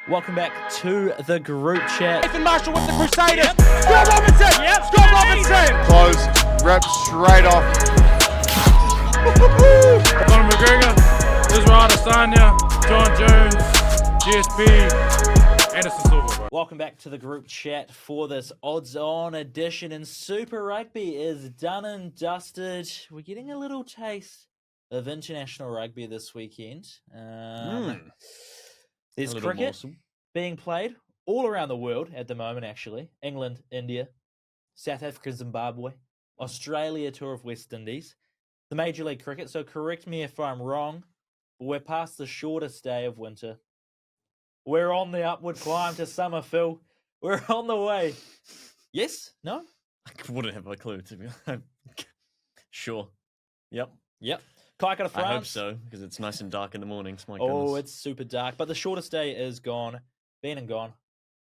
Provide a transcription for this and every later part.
Welcome back to the group chat. Nathan Marshall with the Crusaders. Scott Robinson. Scott Robinson. Close. Rep straight off. Conor McGregor, Israel Adesanya, John Jones, GSP, Anderson Silva. Welcome back to the group chat for this odds-on edition. And Super Rugby is done and dusted. We're getting a little taste of international rugby this weekend. There's cricket being played all around the world at the moment, actually. England, India, South Africa, Zimbabwe, Australia, tour of West Indies, the Major League Cricket. So correct me if I'm wrong, but we're past the shortest day of winter. We're on the upward climb to summer, Phil. We're on the way. Yes? No? I wouldn't have a clue, to be honest. Sure. Yep. Kaika to France. I hope so, because it's nice and dark in the mornings. My Oh, goodness. it's super dark. But the shortest day is gone. Been and gone.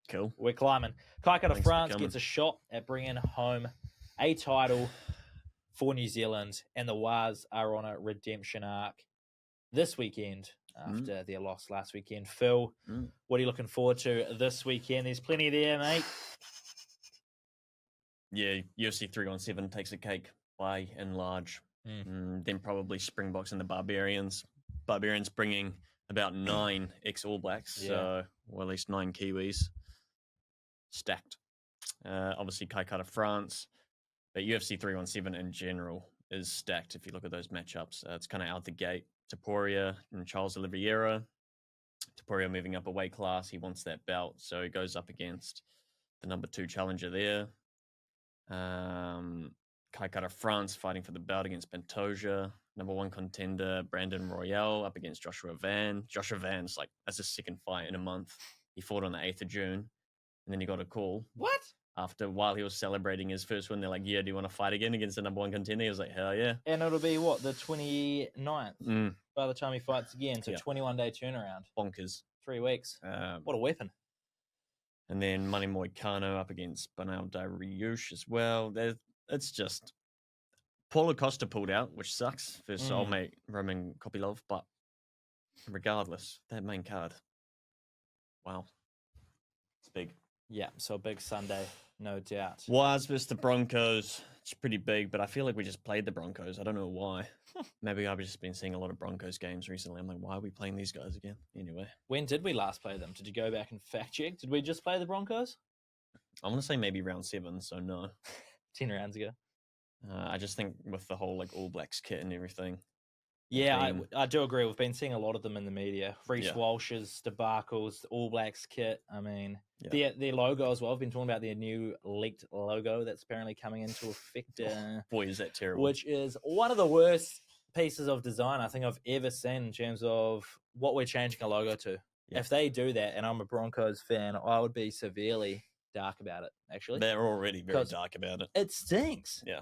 Cool. We're climbing. Kaika to Thanks for France coming. gets a shot at bringing home a title for New Zealand. And the Waz are on a redemption arc this weekend after their loss last weekend. Phil, what are you looking forward to this weekend? There's plenty there, mate. Yeah, UFC 317 takes a cake by and large. Then probably Springboks and the Barbarians. Barbarians bringing about 9 ex-All Blacks, so or at least 9 Kiwis. Stacked. Obviously, Kaika to France. But UFC 317 in general is stacked if you look at those matchups. It's kind of out the gate. Taporia and Charles Oliveira. Taporia moving up a weight class. He wants that belt, so he goes up against the number 2 challenger there. Kaika to France fighting for the belt against Pantoja. Number 1 contender, Brandon Royale, up against Joshua Van. Joshua Van's that's his second fight in a month. He fought on the 8th of June, and then he got a call. What? While he was celebrating his first win, they're like, yeah, do you want to fight again against the number 1 contender? He was like, hell yeah. And it'll be, what, the 29th by the time he fights again. So 21-day turnaround. Bonkers. 3 weeks. What a weapon. And then Manny Moicano up against Bernal Dariush as well. It's just... Paulo Costa pulled out, which sucks for his old mate Roman Kopylov, but regardless, that main card. Wow. It's big. Yeah, so a big Sunday, no doubt. Waz versus the Broncos. It's pretty big, but I feel like we just played the Broncos. I don't know why. Maybe I've just been seeing a lot of Broncos games recently. I'm like, why are we playing these guys again? Anyway. When did we last play them? Did you go back and fact check? Did we just play the Broncos? I want to say maybe round 7, so no. 10 rounds ago. I just think with the whole All Blacks kit and everything. Yeah, I do agree. We've been seeing a lot of them in the media. Reece Walsh's debacles, the All Blacks kit. I mean, their logo as well. I've been talking about their new leaked logo that's apparently coming into effect. Boy, is that terrible. Which is one of the worst pieces of design I think I've ever seen in terms of what we're changing a logo to. Yeah. If they do that, and I'm a Broncos fan, I would be severely dark about it, actually. They're already very dark about it. It stinks. Yeah.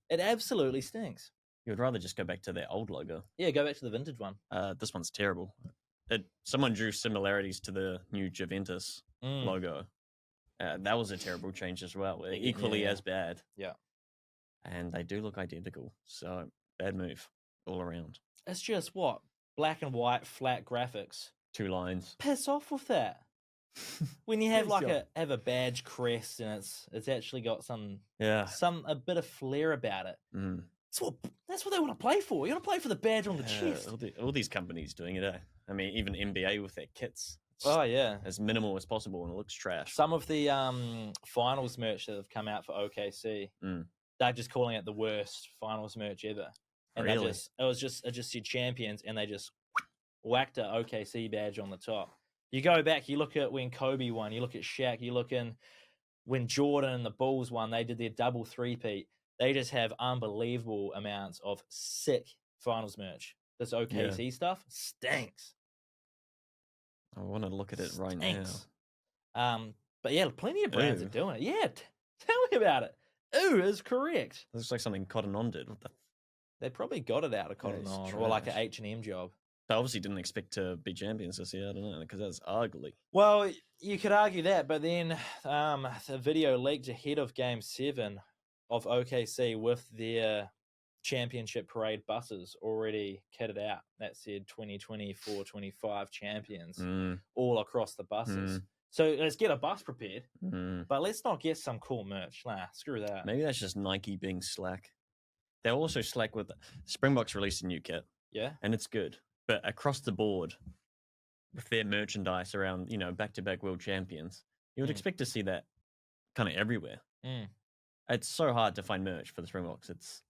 It absolutely stinks. You would rather just go back to their old logo. Yeah, go back to the vintage one. This one's terrible. Someone drew similarities to the new Juventus logo. That was a terrible change as well. Equally as bad. Yeah. And they do look identical. So, bad move all around. It's just what? Black and white, flat graphics. 2 lines. Piss off with that. When you have have a badge crest and it's actually got a bit of flair about it. That's what they want to play for. You want to play for the badge on the chest. All these companies doing it. I mean, even NBA with their kits. As minimal as possible, and it looks trash. Some of the finals merch that have come out for OKC, they're just calling it the worst finals merch ever. And really? It just said champions, and they just whacked a OKC badge on the top. You go back, you look at when Kobe won, you look at Shaq, you look in when Jordan and the Bulls won, they did their double three-peat. They just have unbelievable amounts of sick finals merch. This OKC stuff stinks. I want to look at it right now. But yeah, plenty of brands are doing it. Yeah, tell me about it. Ooh is correct. Looks like something Cotton On did. They probably got it out of Cotton On or like an H&M job. They obviously didn't expect to be champions this year. I don't know, because that's ugly. Well, you could argue that, but then the video leaked ahead of Game 7 of OKC with their championship parade buses already kitted out that said 2024-25 champions all across the buses. So let's get a bus prepared, but let's not get some cool merch. Nah, screw that. Maybe that's just Nike being slack. They're also slack with Springboks released a new kit. Yeah. And it's good. But across the board, with their merchandise around, back-to-back world champions, you would expect to see that kind of everywhere. It's so hard to find merch for the Springboks. It's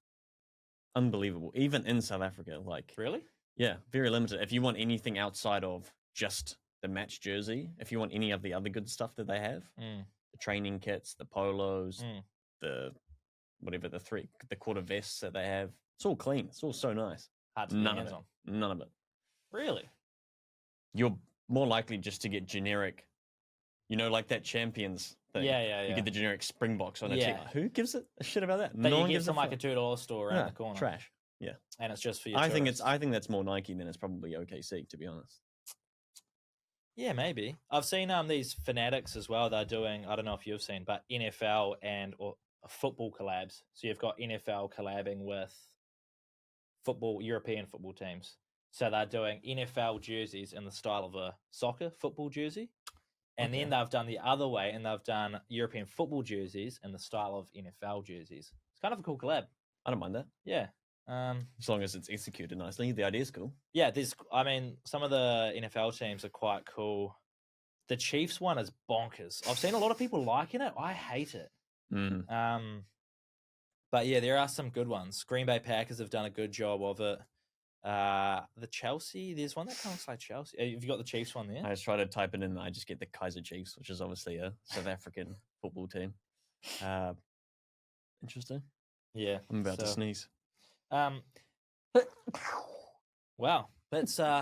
unbelievable. Even in South Africa, Really? Yeah, very limited. If you want anything outside of just the match jersey, if you want any of the other good stuff that they have, the training kits, the polos, the quarter vests that they have, it's all clean. It's all so nice. Hard to get hands on. None of it. Really? You're more likely just to get generic, like that champions thing. Yeah. You get the generic Springboks on it. Yeah. Who gives a shit about that? That No you one get gives from a like a $2 store around the corner. Trash. Yeah. And it's just for your I think tourists. that's more Nike than it's probably OKC, to be honest. Yeah, maybe. I've seen these Fanatics as well. They're doing, I don't know if you've seen, but NFL or football collabs. So you've got NFL collabing with European football teams. So they're doing NFL jerseys in the style of a soccer football jersey. And then they've done the other way, and they've done European football jerseys in the style of NFL jerseys. It's kind of a cool collab. I don't mind that. Yeah. As long as it's executed nicely. The idea's cool. Yeah, some of the NFL teams are quite cool. The Chiefs one is bonkers. I've seen a lot of people liking it. I hate it. But yeah, there are some good ones. Green Bay Packers have done a good job of it. The Chelsea, there's one that kind of looks like Chelsea. Have you got the Chiefs one there? I just try to type it in. I just get the Kaiser Chiefs, which is obviously a South African football team. Interesting. Yeah. I'm about to sneeze. Wow. That's I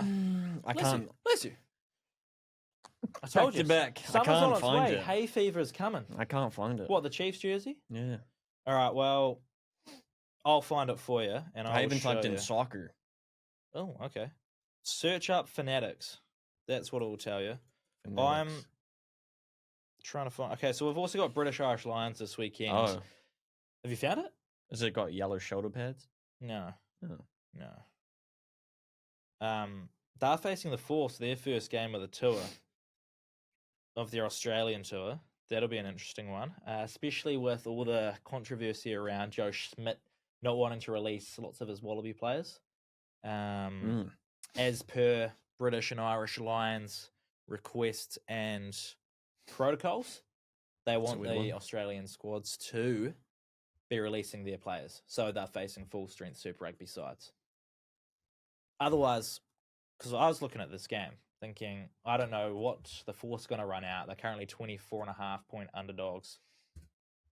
can't. Bless you. I told you. Back. Summer's I can't on its find way. it. Hay fever is coming. I can't find it. What, the Chiefs jersey? Yeah. All right. Well, I'll find it for you, and I I'll even show typed in you. soccer. Oh, okay. Search up Fanatics. That's what it will tell you. Fanatics. I'm trying to find. Okay, so we've also got British Irish Lions this weekend. Oh, Have you found it? has it got yellow shoulder pads? No. Oh. No. They're facing the Force, their first game of the tour, of their Australian tour. That'll be an interesting one, especially with all the controversy around Joe Schmidt not wanting to release lots of his Wallaby players. As per British and Irish Lions requests and protocols, they want the Australian squads to be releasing their players. So they're facing full-strength Super Rugby sides. Otherwise, because I was looking at this game, thinking, I don't know what the Force going to run out. They're currently 24.5-point underdogs.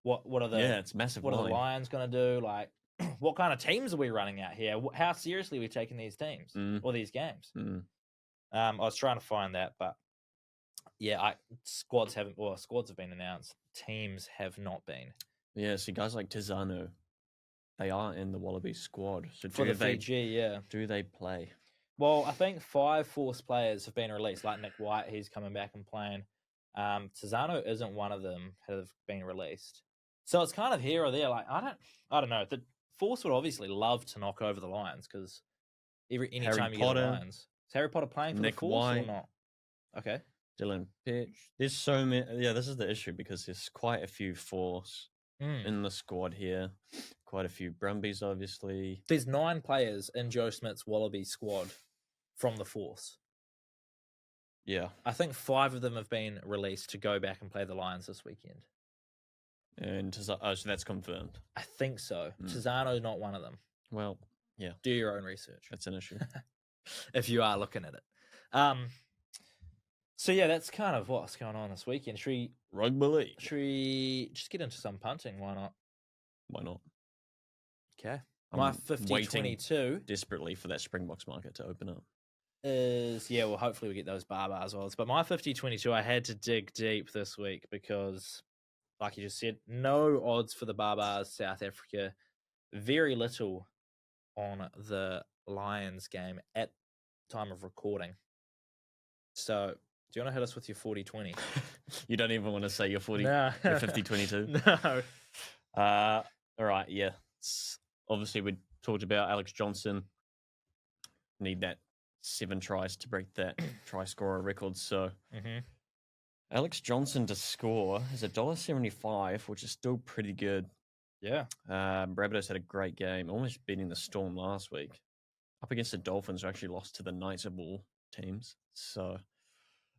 What are the it's massive. What are the Lions going to do? Like, what kind of teams are we running out here? How seriously are we taking these teams or these games? I was trying to find that, but yeah, squads have been announced. Teams have not been. Yeah, so guys like Tizano, they are in the Wallaby squad. So For the Fiji, yeah. Do they play? Well, I think 5 Force players have been released, like Nick White, he's coming back and playing. Tizano isn't one of them, have been released. So it's kind of here or there. Like, I don't know. The Force would obviously love to knock over the Lions because anytime you get the Lions. Is Harry Potter playing for Nick the Force White, or not? Okay. Dylan Pitch. There's so many. Yeah, this is the issue because there's quite a few Force in the squad here. Quite a few Brumbies, obviously. There's 9 players in Joe Smith's Wallaby squad from the Force. Yeah. I think 5 of them have been released to go back and play the Lions this weekend. And so that's confirmed. I think so. Tizano's not one of them. Well, yeah. Do your own research. That's an issue. If you are looking at it. So yeah, that's kind of what's going on this weekend. Rugby league. Should we just get into some punting? Why not? Why not? Okay. I'm My 50-22 desperately for that Springboks market to open up. is, well, hopefully we get those bars odds. But my 50-22, I had to dig deep this week because, like you just said, no odds for the Barbars, South Africa. Very little on the Lions game at time of recording. So, do you want to hit us with your 40-20? You don't even want to say your 40, No. your 50-22? No. All right, yeah. Obviously, talked about Alex Johnson. Need that 7 tries to break that try scorer record. So Alex Johnson to score is $1.75, which is still pretty good. Yeah. Rabbitohs had a great game, almost beating the Storm last week. Up against the Dolphins, who actually lost to the Knights of all teams. So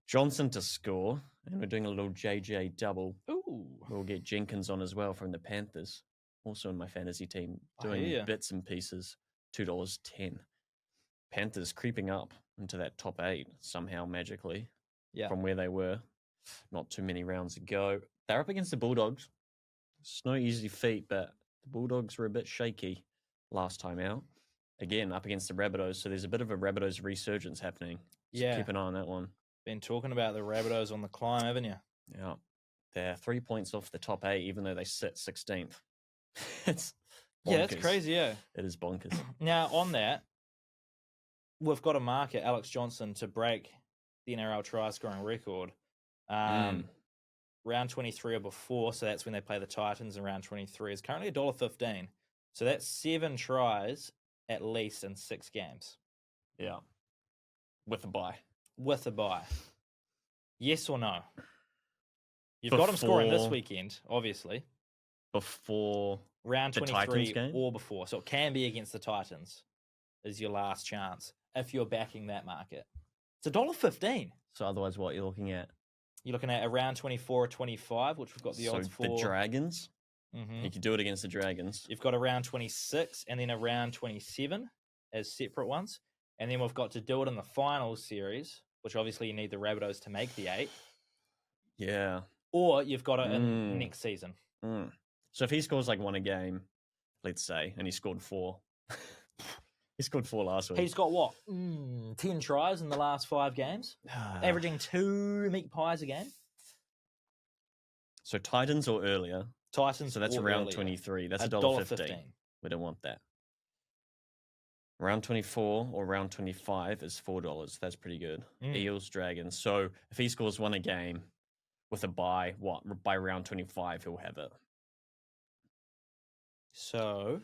Johnson to score, and we're doing a little JJ double. Ooh. We'll get Jenkins on as well from the Panthers, also in my fantasy team, doing bits and pieces. $2.10. Panthers creeping up into that top 8 somehow magically from where they were not too many rounds ago. They're up against the Bulldogs. It's no easy feat, but the Bulldogs were a bit shaky last time out. Again, up against the Rabbitohs, so there's a bit of a Rabbitohs resurgence happening. So keep an eye on that one. Been talking about the Rabbitohs on the climb, haven't you? Yeah. They're 3 points off the top 8, even though they sit 16th. It's bonkers. It's crazy, yeah. It is bonkers. Now, on that, we've got to market Alex Johnson to break the NRL try scoring record. Round 23 or before, so that's when they play the Titans in round 23, is currently $1.15. So that's 7 tries at least in 6 games. Yeah. With a bye. With a bye. Yes or no? You've got him scoring this weekend, obviously. Before round 23 game? Or before. So it can be against the Titans is your last chance if you're backing that market. It's $1.15. So otherwise what you're looking at? You're looking at around 24 or 25, which we've got the odds for. The Dragons? You could do it against the Dragons. You've got around 26 and then around 27 as separate ones. And then we've got to do it in the final series, which obviously you need the Rabbitohs to make the 8. Yeah. Or you've got it in next season. So if he scores like 1 a game, let's say, and he scored 4. He scored 4 last week. He's got what? 10 tries in the last 5 games, averaging 2 meat pies a game. So Titans or earlier? Titans. So that's around 23. That's $1.15. We don't want that. Round 24 or round 25 is $4. That's pretty good. Eels, Dragons. So if he scores 1 a game with a bye, by round 25 he'll have it. So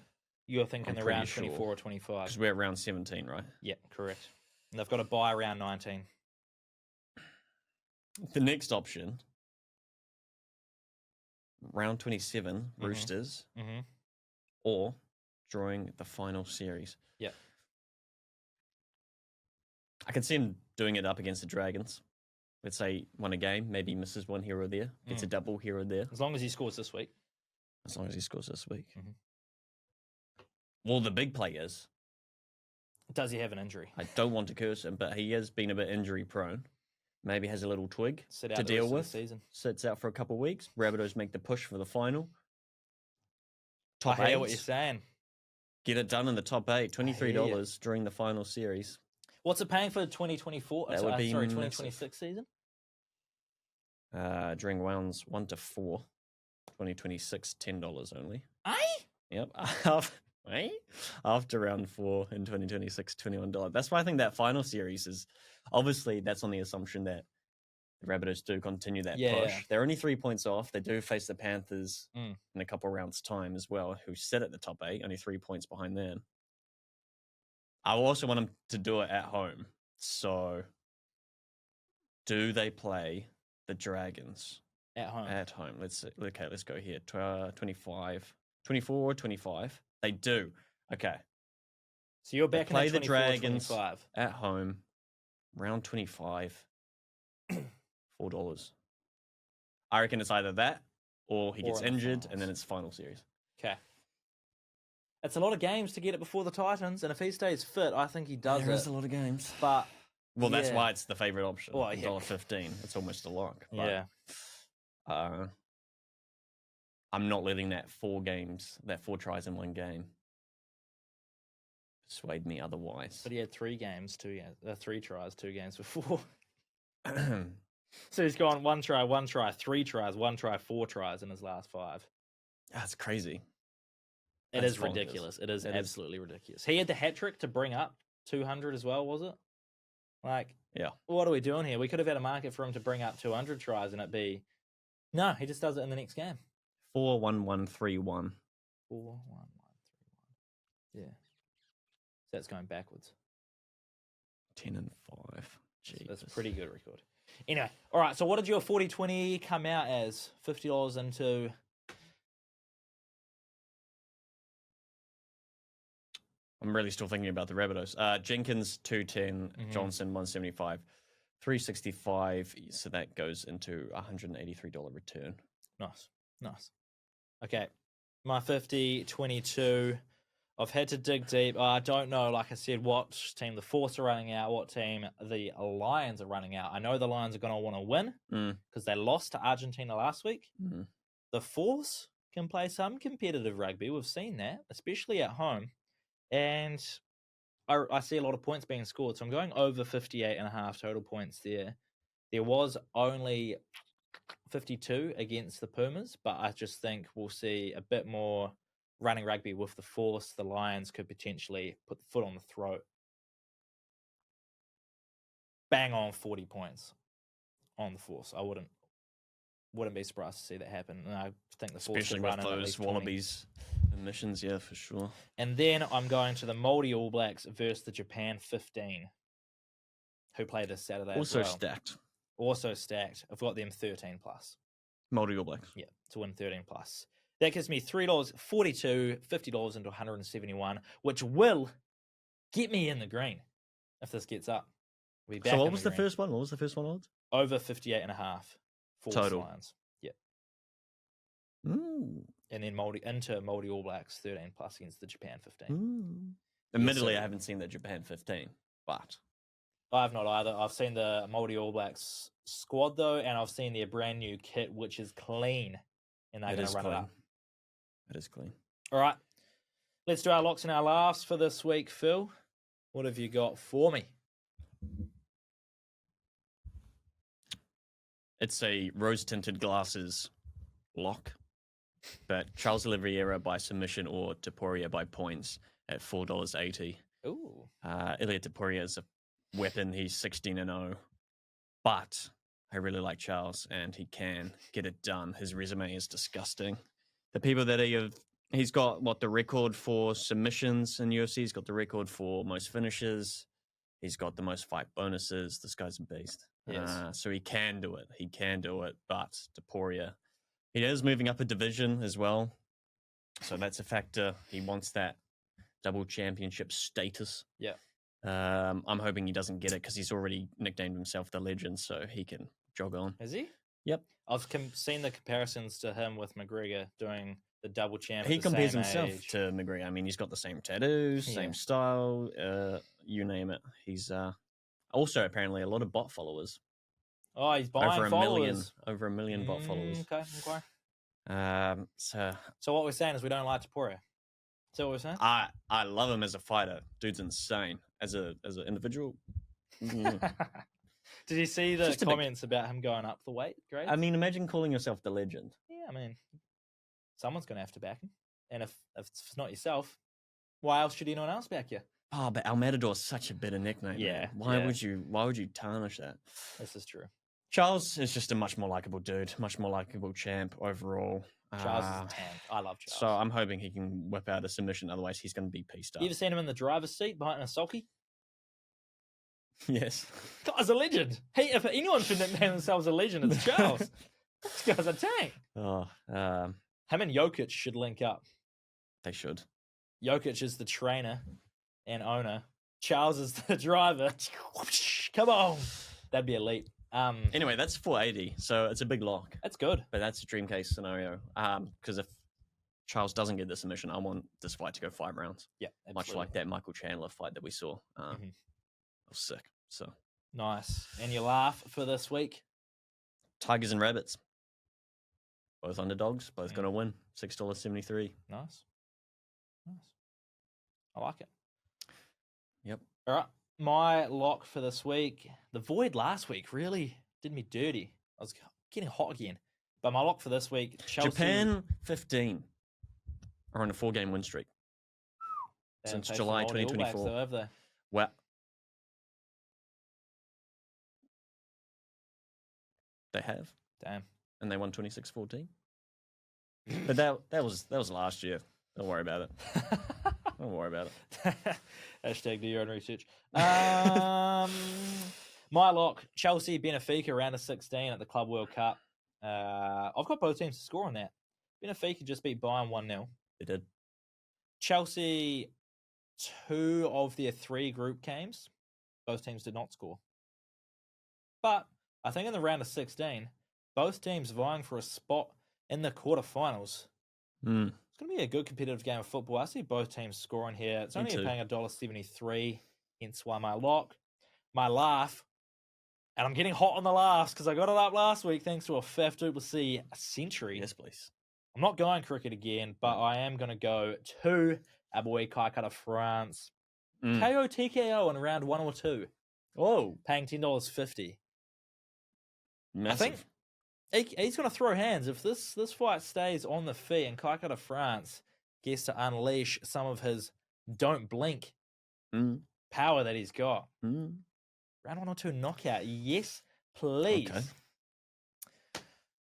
you're thinking around 24 or 25? Because we're at round 17, right? Yeah, correct. And they've got a bye around 19. The next option, round 27, Roosters, or drawing the final series. Yeah. I can see him doing it up against the Dragons. Let's say 1 a game, maybe misses 1 here or there, gets a double here or there. As long as he scores this week. As long as he scores this week. Well, the big play is. Does he have an injury? I don't want to curse him, but he has been a bit injury prone. Maybe has a little twig to deal with. Season. Sits out for a couple of weeks. Rabbitohs make the push for the final. Top I hear 8. what you're saying. Get it done in the top 8. $23 during the final series. What's it paying for the 2024? That would be 2026 season? During rounds 1 to 4. 2026, $10 only. Aye? Yep. After round 4 in 2026, $21. That's why I think that final series is obviously that's on the assumption that the Rabbitohs do continue that push. Yeah. They're only 3 points off. They do face the Panthers in a couple rounds' time as well, who sit at the top 8, only 3 points behind them. I also want them to do it at home. So, do they play the Dragons at home? At home. Let's go here. 25, 24 or 25. They do. Okay. So you're back play in the Dragons 25. At home. Round 25. $4. I reckon it's either that or he gets injured and then it's final series. Okay. It's a lot of games to get it before the Titans, and if he stays fit, I think he does There is a lot of games. But that's why it's the favourite option. Well, yeah. $1.15. It's almost a lock. But, yeah. I'm not letting that 4 tries in 1 game persuade me otherwise. But he had 3 games, 3 tries, 2 games before. So he's gone 1 try, 3 tries, 1 try, 4 tries in his last 5. That's crazy. It is ridiculous. It is absolutely ridiculous. He had the hat trick to bring up 200 as well, was it? Like, yeah. What are we doing here? We could have had a market for him to bring up 200 tries and it be... No, he just does it in the next game. 4-1-1-3-1. 4-1-1-3-1. Yeah. So that's going backwards. 10-5. That's a pretty good record. Anyway, all right. So what did your 40-20 come out as? $50 into. I'm really still thinking about the Rabbitohs. Jenkins 210, Johnson 175, 365. So that goes into $183 return. Nice. Okay, my 50-22. I've had to dig deep. I don't know, like I said, what team the Force are running out, what team the Lions are running out. I know the Lions are going to want to win because they lost to Argentina last week. The Force can play some competitive rugby. We've seen that, especially at home. And I see a lot of points being scored. So I'm going over 58.5 total points there. There was only 52 against the Pumas, but I just think we'll see a bit more running rugby with the Force. The Lions could potentially put the foot on the throat. Bang on 40 points on the Force. I wouldn't be surprised to see that happen. And I think the Force especially could run with in at those least Wallabies emissions, yeah, for sure. And then I'm going to the Māori All Blacks versus the Japan 15, who play this Saturday Also as well. stacked. Also stacked. I've got them 13 plus. Māori All Blacks. Yeah, to win 13 plus. That gives me $3.42, $50 into 171, which will get me in the green if this gets up. We'll be back So what in was the the green. first one? What was the first one odds? Over 58.5 Force Total. Lions. Yeah. Ooh. And then Māori All Blacks 13 plus against the Japan 15. Admittedly, so- I haven't seen the Japan 15, but I have not either. I've seen the Māori All Blacks squad, though, and I've seen their brand new kit, which is clean. And they're it going is to run clean. it up. It is clean. All right. Let's do our locks and our laughs for this week, Phil. What have you got for me? It's a rose-tinted glasses lock, but Charles Oliveira by submission or Taporia by points at $4.80. Ooh. Ilya Taporia is a weapon. He's 16-0, but I really like Charles, and he can get it done. His resume is disgusting. The people that he's got the record for submissions in UFC. He's got the record for most finishes. He's got the most fight bonuses. This guy's a beast. Yes. So he can do it. He can do it. But Taporia, he is moving up a division as well. So that's a factor. He wants that double championship status. Yeah. I'm hoping he doesn't get it because he's already nicknamed himself the legend, so he can jog on. Is he? Yep. I've seen the comparisons to him with McGregor doing the double champ. He at the compares same himself age. to McGregor. I mean, he's got the same tattoos, same style, you name it. He's also apparently a lot of bot followers. Oh, he's buying Over a followers. million bot followers. Okay. So what we're saying is we don't like Taporia. Is that what we're saying? I love him as a fighter. Dude's insane. As an individual. Did you see the Just a comments about him going up the weight grade? I mean, imagine calling yourself the legend. Yeah, I mean, someone's going to have to back him. And if it's not yourself, why else should anyone else back you? Oh, but El Matador is such a bitter nickname. Yeah, man. Why yeah. would you tarnish that? This is true. Charles is just a much more likable dude, much more likable champ overall. Charles is a tank. I love Charles. So I'm hoping he can whip out a submission. Otherwise, he's going to be pieced up. You ever seen him in the driver's seat behind a sulky? Yes. Guy's a legend. If anyone should nickname themselves a legend, it's Charles. This guy's a tank. Oh, Him and Jokic should link up. they should. Jokic is the trainer and owner. Charles is the driver. Come on. That'd be elite. Anyway, that's 480, so it's a big lock. That's good. But that's a dream case scenario. Because if Charles doesn't get the submission, I want this fight to go 5 rounds. Yeah, Much absolutely. like that Michael Chandler fight that we saw. It was sick. So Nice. And your laugh for this week? Tigers and Rabbits. Both underdogs, both going to win. $6.73. Nice. I like it. Yep. All right. My lock for this week. The void last week really did me dirty. I was getting hot again. But my lock for this week, Chelsea. Japan 15 are on a 4-game win streak. They since haven't July faced the Māori All Blacks, 2024. though, have they? Well, they have, Damn. and they won 26-14. But that was last year. Don't worry about it. Don't worry about it. Hashtag do your own research. My lock, Chelsea, Benfica, round of 16 at the Club World Cup. I've got both teams to score on that. Benfica just beat Bayern 1-0. They did. Chelsea, 2 of their 3 group games, both teams did not score. But I think in the round of 16, both teams vying for a spot in the quarterfinals. Mm. It's going to be a good competitive game of football. I see both teams scoring here. It's only paying $1.73, hence why my lock. My laugh, and I'm getting hot on the laughs because I got it up last week thanks to a Faf Duplessis century. Yes, please. I'm not going cricket again, but I am going to go to our boy Kai Cutter France. KO TKO in round 1 or 2. Oh, Paying $10.50. massive. I think he's going to throw hands. If this fight stays on the feet and Kai Cutter France gets to unleash some of his don't blink power that he's got. Round 1 or 2 knockout. Yes, please. Okay.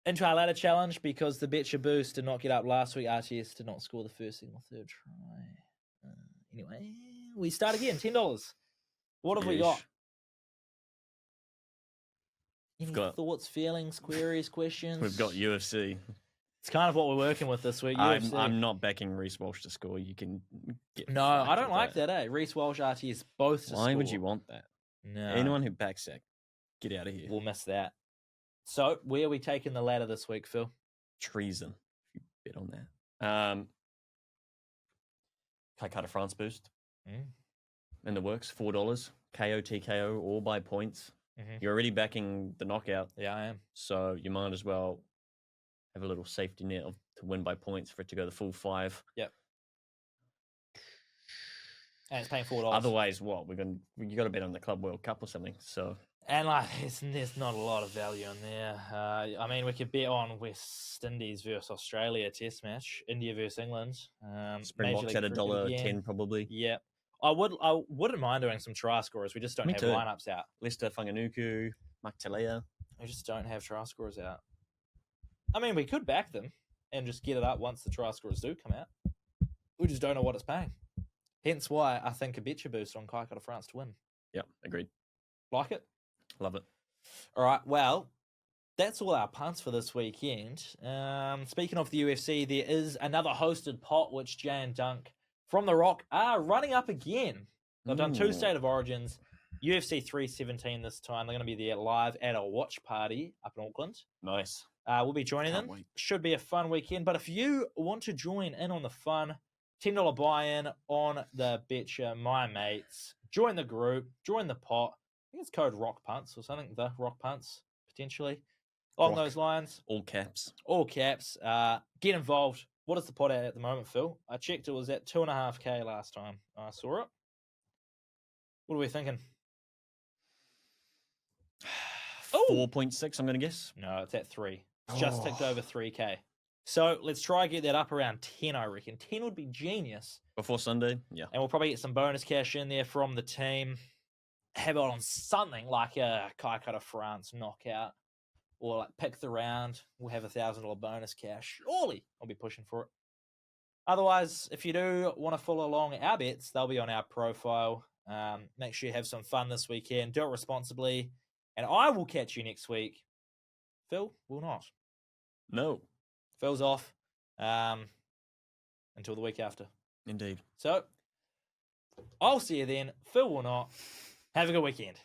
Into our ladder challenge, because the Betcha Boost did not get up last week. RTS did not score the first, second, or third try. Anyway, we start again. $10. What have we got? Any thoughts, feelings, queries, questions? We've got UFC. It's kind of what we're working with this week. I'm not backing Reece Walsh to score. You can get No, I don't like that, eh? Reece Walsh, RTS, both to Why score. would you want that? No. Anyone who backs that, get out of here. We'll miss that. So, where are we taking the ladder this week, Phil? Treason, if you bet on that. Kai Cutter France boost in the works, $4. KO, TKO, all by points. You're already backing the knockout. Yeah, I am. So you might as well have a little safety net to win by points for it to go the full 5. Yep. And it's paying $4. Otherwise, what? You got to bet on the Club World Cup or something. So. And there's not a lot of value in there. I mean, we could bet on West Indies versus Australia test match, India versus England. Springboks at $1.10 probably. Yeah, I wouldn't mind doing some try scorers. We just don't have lineups out. Lester Whanganuku, Mark Talea. We just don't have try scorers out. I mean, we could back them and just get it up once the try scorers do come out. We just don't know what it's paying. Hence why I think a Betcha Boost on Kai Cutter France to win. Yep, agreed. Like it? Love it. All right, well, that's all our punts for this weekend. Speaking of the UFC, there is another hosted pot which Jay and Dunk from The Rock are running up again. They've done 2 State of Origins, UFC 317 this time. They're going to be there live at a watch party up in Auckland. Nice. We'll be joining them. Wait. Should be a fun weekend. But if you want to join in on the fun, $10 buy-in on the Betcha My Mates. Join the group. Join the pot. I think it's code Rock Punts or something. The Rock Punts, potentially. Along those lines. All caps. All caps. Get involved. What is the pot at the moment, Phil? I checked it was at 2.5K last time I saw it. What are we thinking? 4.6, I'm going to guess. No, it's at 3. It's just ticked over 3K. So let's try and get that up around 10, I reckon. 10 would be genius. Before Sunday? Yeah. And we'll probably get some bonus cash in there from the team. Have it on something like a Kai Cutter France knockout. Or like pick the round. We'll have $1,000 bonus cash. Surely I'll be pushing for it. Otherwise, if you do want to follow along our bets, they'll be on our profile. Make sure you have some fun this weekend. Do it responsibly. And I will catch you next week. Phil will not. No. Phil's off until the week after. Indeed. So, I'll see you then. Phil will not. Have a good weekend.